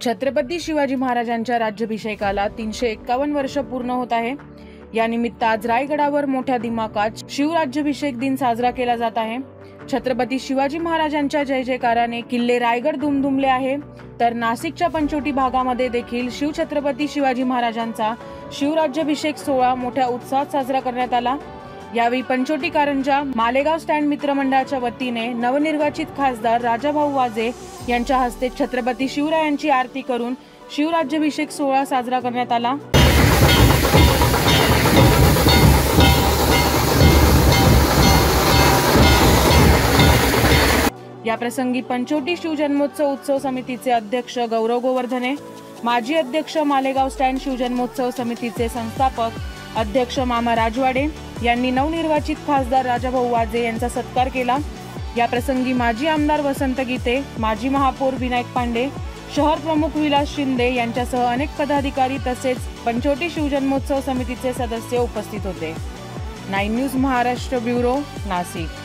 छत्रपती शिवाजी महाराजांच्या राज्याभिषेकाला 351 वर्ष पूर्ण होत आहे। या निमित्त आज रायगडावर मोठ्या दिमाखात शिवराज्याभिषेक दिन साजरा केला जात आहे। छत्रपती शिवाजी महाराजांच्या जय जयकाराने किल्ले रायगड दुमदुमले आहे, तर नाशिकच्या पंचवटी भागामध्ये देखील शिवछत्रपती शिवाजी महाराजांचा शिवराज्याभिषेक सोहळा मोठ्या उत्साहात साजरा करण्यात आला। यावेळी पंचवटी कारंजा मालेगाव स्टँड मित्रमंडळाच्या वतीने नवनिर्वाचित खासदार राजाभाऊ वाजे यांच्या हस्ते छत्रपती शिवरायांची आरती करून शिवराज्याभिषेक सोहळा साजरा करण्यात आला। या प्रसंगी पंचवटी शिवजन्मोत्सव उत्सव समितीचे अध्यक्ष गौरव गोवर्धने, माजी अध्यक्ष मालेगाव स्टँड शिवजन्मोत्सव समितीचे संस्थापक अध्यक्ष मामा राजवाडे यांनी नवनिर्वाचित खासदार राजाभाऊ वाजे यांचा सत्कार केला। या प्रसंगी माजी आमदार वसंत गीते, माजी महापौर विनायक पांडे, शहर प्रमुख विलास शिंदे यांच्यासह अनेक पदाधिकारी तसेच पंचवटी शिवजन्मोत्सव समितीचे सदस्य उपस्थित होते। 9 न्यूज महाराष्ट्र ब्युरो, नाशिक।